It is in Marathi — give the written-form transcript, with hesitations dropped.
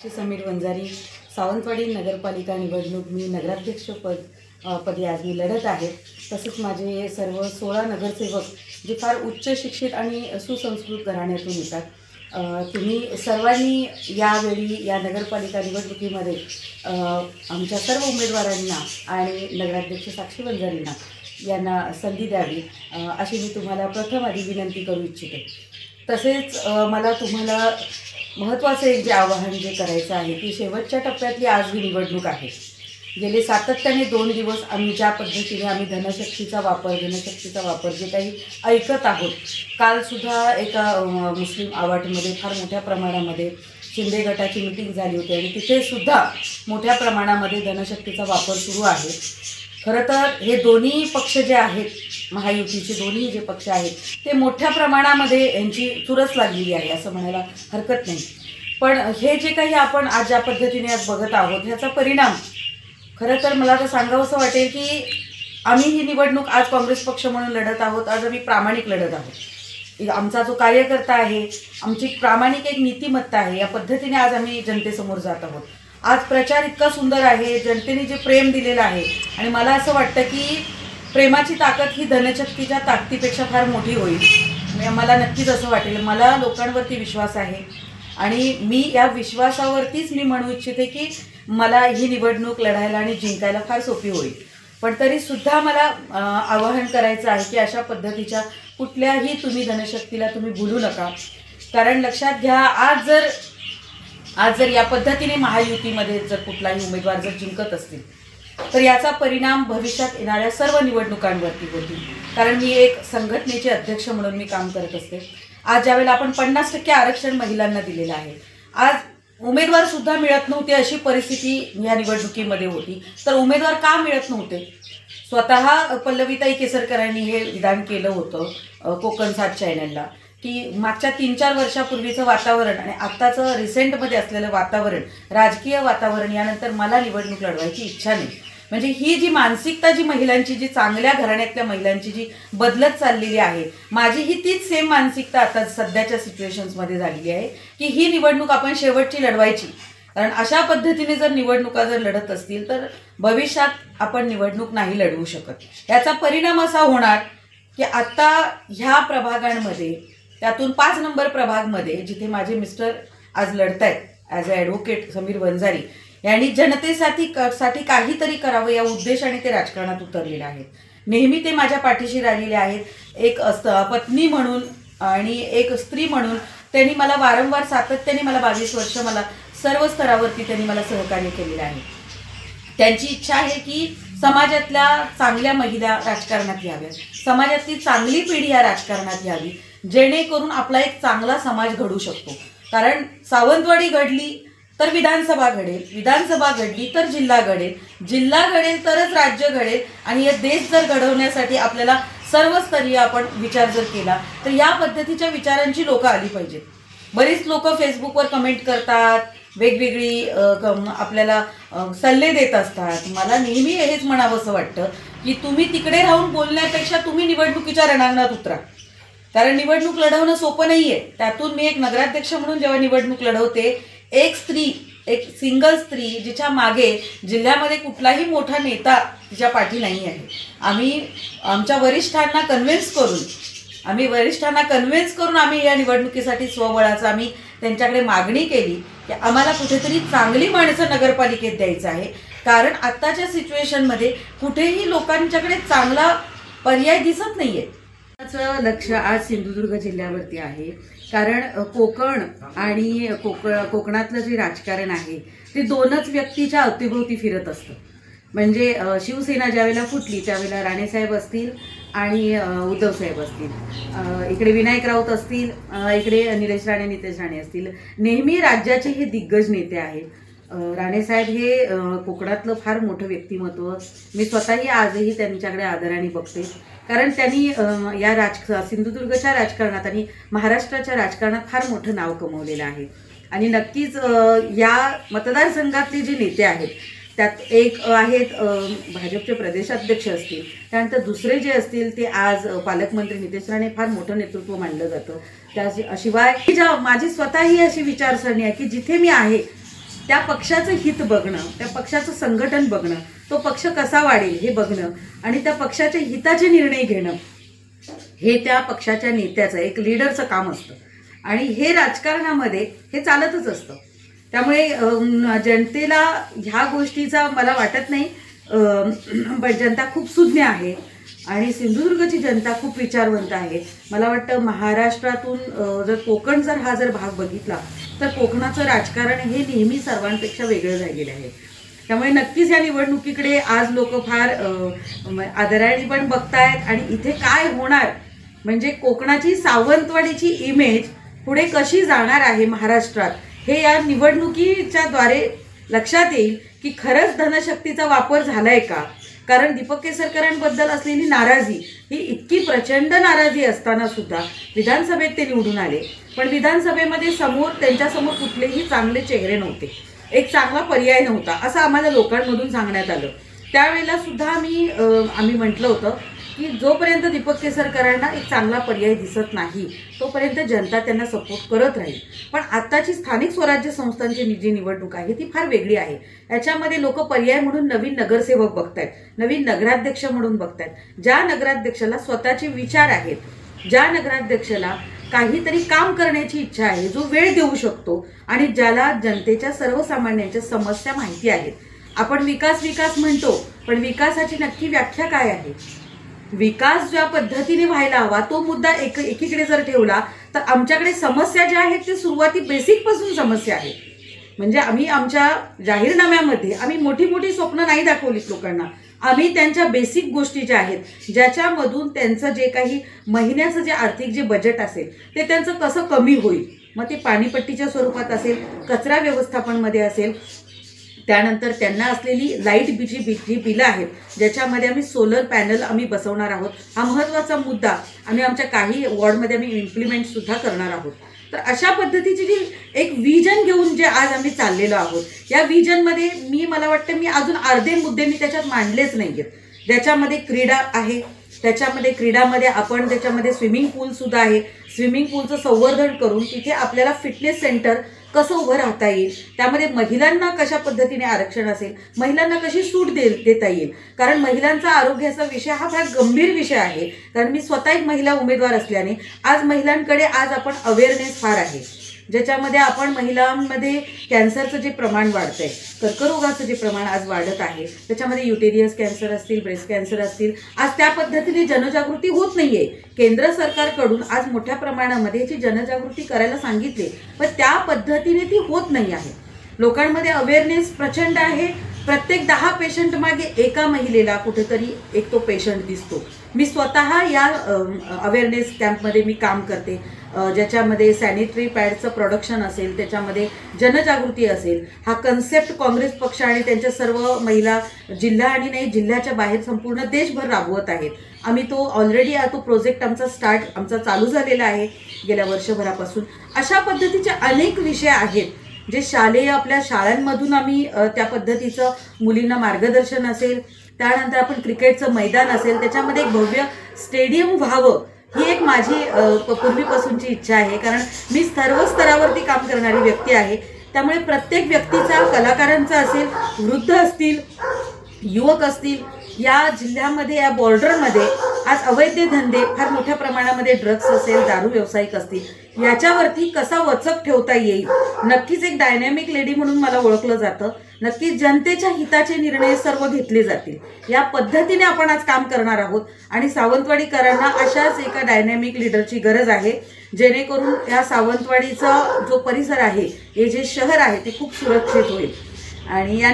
समीर वंजारी सावंतवाडी नगरपालिका निवडणूक मी नगराध्यक्ष पदी आज मी लढत आहे। तसेच माझे सर्व 16 नगरसेवक जे फार उच्च शिक्षित आणि सुसंस्कृत घराण्यातून येतात। तुम्ही सर्वांनी यावेळी या नगरपालिका निवडणुकीमध्ये आमच्या सर्व उमेदवारांना आणि नगराध्यक्ष साक्षी वंजारींना यांना संधी द्यावी अशी मी तुम्हाला प्रथम आधी विनंती करू इच्छिते। तसेच मला तुम्हाला महत्त्वाचं एक जे आवाहन जे करायचं आहे की शेवटच्या टप्प्यातली आज ही निवडणूक आहे। गेले सातत्याने 2 दिवस आम्ही ज्या पद्धतीने आम्ही धनशक्तीचा वापर जे काही ऐकत आहोत, कालसुद्धा एका मुस्लिम आवाटमध्ये फार मोठ्या प्रमाणामध्ये शिंदे गटाची मीटिंग झाली होती आणि तिथेसुद्धा मोठ्या प्रमाणामध्ये धनशक्तीचा वापर सुरू आहे। खरं तर हे दोन्ही पक्ष जे आहेत, महायुतीचे दोन्ही जे पक्ष आहेत ते मोठ्या प्रमाणामध्ये यांची चुरस लागलेली आहे असं म्हणायला हरकत नाही। पण हे जे काही आपण आज ज्या पद्धतीने आज बघत आहोत ह्याचा परिणाम खरं तर मला तर सांगावंसं वाटेल की आम्ही ही निवडणूक आज काँग्रेस पक्ष म्हणून लढत आहोत। आज आम्ही प्रामाणिक लढत आहोत। आमचा जो कार्यकर्ता आहे, आमची प्रामाणिक एक नीतिमत्ता आहे, या पद्धतीने आज आम्ही जनतेसमोर जात आहोत। आज प्रचार इतका सुंदर आहे, जनतेने जे प्रेम दिलेलं आहे आणि मला असं वाटतं की प्रेमाची ताकद ही धनशक्तीच्या ताकदीपेक्षा फार मोठी होईल। मला नक्कीच असं वाटेल। मला लोकांवरती विश्वास आहे आणि मी या विश्वासावरतीच मी म्हणू इच्छिते की मला ही निवडणूक लढायला आणि जिंकायला फार सोपी होईल। पण तरीसुद्धा मला आवाहन करायचं आहे की अशा पद्धतीच्या कुठल्याही तुम्ही धनशक्तीला तुम्ही भुलू नका। कारण लक्षात घ्या, आज जर या पद्धतीने महायुतीमध्ये जर कुठलाही उमेदवार जर जिंकत असतील तर याचा परिणाम भविष्यात येणाऱ्या सर्व निवडणुकांवरती होतील। कारण मी एक संघटनेचे अध्यक्ष म्हणून मी काम करत असते। आज ज्यावेळेला आपण 50% आरक्षण महिलांना दिलेलं आहे, आज उमेदवार सुद्धा मिळत नव्हते अशी परिस्थिती या निवडणुकीमध्ये होती। तर उमेदवार का मिळत नव्हते? स्वतः पल्लवीताई केसरकरांनी हे विधान केलं होतं कोकण 7 चॅनलला की मागच्या 3-4 वर्षापूर्वीचं वातावरण आणि आत्ताचं रिसेंटमध्ये असलेलं वातावरण, राजकीय वातावरण, यानंतर मला निवडणूक लढवायची इच्छा नाही। म्हणजे ही जी मानसिकता जी महिलांची, जी चांगल्या घराण्यातल्या महिलांची जी बदलत चाललेली आहे, माझी ही तीच सेम मानसिकता आता सध्याच्या सिच्युएशन्समध्ये झालेली आहे की ही निवडणूक आपण शेवटची लढवायची। कारण अशा पद्धतीने जर निवडणुका जर लढत असतील तर भविष्यात आपण निवडणूक नाही लढवू शकत। याचा परिणाम असा होणार की आता ह्या प्रभागांमध्ये, त्यातून 5 नंबर प्रभागमध्ये जिथे माझे मिस्टर आज लढत आहेत as a advocate Sameer Wanjari, यांनी जनतेसाठी काहीतरी करावं या उद्देशाने ते राजकारणात उतरलेले आहेत। नेहमी ते माझ्या पाठीशी राहिलेले आहेत। एक पत्नी म्हणून आणि एक स्त्री म्हणून त्यांनी मला वारंवार सातत्याने मला 22 वर्ष मला सर्व स्तरावरती त्यांनी मला सहकार्य केलेलं आहे। त्यांची इच्छा आहे की समाजातल्या चांगल्या महिला राजकारणात याव्यात, समाजातली चांगली पिढी या राजकारणात यावी, जेणेकरून आपला एक चांगला समाज घडू शकतो। कारण सावंतवाडी घडली तर विधानसभा घडेल, विधानसभा घडली तर जिल्हा घडेल, जिल्हा घडेल तरच राज्य घडेल आणि हे देश जर घडवण्यासाठी आपल्याला सर्वस्तरीय आपण विचार जर केला तर या पद्धतीच्या विचारांची लोकं आली पाहिजेत। बरीच लोकं फेसबुकवर कमेंट करतात, वेगवेगळी आपल्याला सल्ले देत असतात। मला नेहमी हेच म्हणावंसं वाटतं की तुम्ही तिकडे राहून बोलण्यापेक्षा तुम्ही निवडणुकीच्या रणांगणात उतरा। कारण निवडणूक लढवणं सोपं नाही आहे। त्यातून मी एक नगराध्यक्ष म्हणून जेव्हा निवडणूक लढवते, एक स्त्री, एक सिंगल स्त्री जिच्या मागे जिल्ह्यामध्ये कुठलाही मोठा नेता तिच्या पाठी नाही आहे। आम्ही आमच्या वरिष्ठांना कन्व्हिन्स करून आम्ही या निवडणुकीसाठी स्वबळाचं आम्ही त्यांच्याकडे मागणी केली की आम्हाला कुठेतरी चांगली माणसं नगरपालिकेत द्यायचं आहे। कारण आत्ताच्या सिच्युएशनमध्ये कुठेही लोकांच्याकडे चांगला पर्याय दिसत नाही आहे। त्याचं लक्ष आज सिंधुदुर्ग जिल्ह्यावरती आहे। कारण कोकण आणि कोकणातलं जे राजकारण आहे ते 2च व्यक्तीच्या अवतीभोवती फिरत असतं। म्हणजे शिवसेना ज्यावेळेला फुटली त्यावेळेला राणेसाहेब असतील आणि उद्धवसाहेब असतील, इकडे विनायक राऊत असतील, इकडे निलेश राणे, नितेश राणे असतील। नेहमी राज्याचे हे दिग्गज नेते आहेत। राणेसाहेब हे कोकणातलं फार मोठं व्यक्तिमत्व, मी स्वतःही आजही त्यांच्याकडे आदराने बघते। कारण त्यांनी या सिंधुदुर्गच्या राजकारणात आणि महाराष्ट्राच्या राजकारणात फार मोठं नाव कमवलेलं आहे। आणि नक्कीच या मतदारसंघातले जे नेते आहेत त्यात एक आहेत भाजपचे प्रदेशाध्यक्ष असतील, त्यानंतर दुसरे जे असतील ते आज पालकमंत्री नितेश राणे, फार मोठं नेतृत्व मानलं जातं। त्याशिवाय माझी स्वतःही अशी विचारसरणी आहे की जिथे मी आहे त्या पक्षाचं हित बघणं, त्या पक्षाचं संघटन बघणं, तो पक्ष कसा वाढेल हे बघणं आणि त्या पक्षाच्या हिताचे निर्णय घेणं, हे त्या पक्षाच्या नेत्याचं, एक लीडरचं काम असतं. आणि हे राजकारणामध्ये हे चालतच असतं. त्यामुळे जनतेला ह्या गोष्टीचा मला वाटत नाही, पण जनता खूप सुज्ञ आहे आणि सिंधुदुर्गची जनता खूप विचारवंत आहे. मला वाटतं महाराष्ट्रातून जर कोकण हा भाग बघितला तर कोकणाचं राजकारण हे नेहमी सर्वांपेक्षा वेगळं राहिलेलं आहे. त्यामुळे नक्कीच या निवडणुकीकडे आज लोक फार आदराने पण बघतायत आणि इथे काय होणार, म्हणजे कोकणाची सावंतवाडीची इमेज पुढे कशी जाणार आहे महाराष्ट्रात, हे या निवडणुकीच्या द्वारे लक्षात येईल की खरंच धनशक्तीचा वापर झालाय का. कारण दीपक केसरकरांबद्दल असलेली नाराजी ही इतकी प्रचंड नाराजी असताना सुद्धा विधानसभेत ते निवडून आले, पण विधानसभेमध्ये त्यांच्यासमोर कुठलेही चांगले चेहरे नव्हते, एक चांगला पर्याय नव्हता असं आम्हाला लोकांमधून सांगण्यात आलं. त्यावेळेला सुद्धा आम्ही म्हटलं होतं की जोपर्यंत दीपक केसरकरांना एक चांगला पर्याय दिसत नाही तोपर्यंत जनता त्यांना सपोर्ट करत राहील. पण आत्ताची स्थानिक स्वराज्य संस्थांची जी निवडणूक आहे ती फार वेगळी आहे. याच्यामध्ये लोक पर्याय म्हणून नवीन नगरसेवक बघतायत, नवीन नगराध्यक्ष म्हणून बघतायत, ज्या नगराध्यक्षाला स्वतःचे विचार आहेत, ज्या नगराध्यक्षाला काहीतरी काम करण्याची इच्छा आहे, जो वेळ देऊ शकतो आणि ज्याला जनतेच्या सर्वसामान्यांच्या समस्या माहिती आहेत. आपण विकास विकास म्हणतो, पण विकासाची नक्की व्याख्या काय आहे, विकास ज्या पद्धतीने व्हायला हवा तो मुद्दा एकीकडे जर ठेवला तर आमच्याकडे समस्या ज्या आहेत ते सुरुवाती बेसिकपासून समस्या आहेत. म्हणजे आम्ही आमच्या जाहीरनाम्यामध्ये आम्ही मोठी मोठी स्वप्न नाही दाखवलीत लोकांना, आम्ही त्यांच्या बेसिक गोष्टी ज्या आहेत ज्याच्यामधून त्यांचं जे काही महिन्याचं जे आर्थिक जे बजेट असेल ते त्यांचं कसं कमी होईल, मग ते पाणीपट्टीच्या स्वरूपात असेल, कचरा व्यवस्थापनमध्ये असेल, त्यानंतर त्यांना असलेली लाईट जी बिलं आहेत ज्याच्यामध्ये आम्ही सोलर पॅनल आम्ही बसवणार आहोत, हा महत्त्वाचा मुद्दा आम्ही आमच्या काही वॉर्डमध्ये आम्ही इम्प्लिमेंटसुद्धा करणार आहोत. तर अशा पद्धतीची जी एक विजन घेऊन जे आज आम्ही चाललेलो आहोत, या विजनमध्ये मला वाटतं मी अजून अर्धे मुद्दे मी त्याच्यात मांडलेच नाही आहेत. ज्याच्यामध्ये क्रीडा आहे, त्याच्यामध्ये क्रीडामध्ये आपण त्याच्यामध्ये स्विमिंग पूलसुद्धा आहे, स्विमिंग पूलचं संवर्धन करून तिथे आपल्याला फिटनेस सेंटर कसं उभं राहता येईल, त्यामध्ये महिलांना कशा पद्धतीने आरक्षण असेल, महिलांना कशी सूट देता येईल. कारण महिलांचा आरोग्याचा विषय हा फार गंभीर विषय आहे. कारण मी स्वतः एक महिला उमेदवार असल्याने आज महिलांकडे आपण अवेअरनेस फार आहे, ज्याच्यामध्ये आपण महिलांमध्ये कॅन्सरचं जे प्रमाण वाढतंय, कर्करोगाचं जे प्रमाण आज वाढत आहे, त्याच्यामध्ये युटेरियस कॅन्सर असतील, ब्रेस्ट कॅन्सर असतील, आज त्या पद्धतीने जनजागृती होत नाहीये. केंद्र सरकारकडून आज मोठ्या प्रमाणामध्ये याची जनजागृती करायला सांगितले, पण त्या पद्धतीने ती होत नाही आहे. लोकांमध्ये अवेअरनेस प्रचंड आहे. प्रत्येक 10 पेशंट मागे एका महिलेला कुठेतरी एक तो पेशंट दिसतो. मी स्वतः या अवेअरनेस कॅम्पमध्ये मी काम करते, ज्याच्यामध्ये सॅनिटरी पॅडचं प्रोडक्शन असेल, त्याच्यामध्ये जनजागृती असेल. हा कन्सेप्ट काँग्रेस पक्ष आणि त्यांच्या सर्व महिला जिल्हा आणि नाही जिल्ह्याच्या बाहेर संपूर्ण देशभर राबवत आहेत. आम्ही तो ऑलरेडी तो प्रोजेक्ट आमचा चालू झालेला आहे गेल्या वर्षभरापासून. अशा भविष्याचे अनेक विषय आहेत जे शालेय आपल्या शाळांमधून आम्ही त्या पद्धतीचं मुलींना मार्गदर्शन असेल, त्यानंतर आपण क्रिकेटचं मैदान असेल, त्याच्यामध्ये एक भव्य स्टेडियम व्हावं ही एक माझी पूर्वीपासूनची इच्छा आहे. कारण मी सर्व स्तरावरती काम करणारी व्यक्ती आहे. त्यामुळे प्रत्येक व्यक्तीचा, कलाकारांचा असेल, वृद्ध असतील, युवक असतील, या जिल्ह्यामध्ये या बॉर्डरमध्ये आज अवैध धंदे फार मोठ्या प्रमाणामध्ये ड्रग्स असेल, दारू व्यावसायिक असतील, याच्यावरती कसा वचक ठेवता येईल. नक्कीच एक डायनॅमिक लेडी म्हणून मला ओळखलं जातं. नक्कीच जनतेच्या हिताचे निर्णय सर्व घेतले जातील या पद्धतीने आपण आज काम करणार आहोत. आणि सावंतवाडीकरांना अशाच एका डायनॅमिक लीडरची गरज आहे, जेणेकरून या सावंतवाडीचा जो परिसर आहे, हे जे शहर आहे ते खूप सुरक्षित होईल. आणि या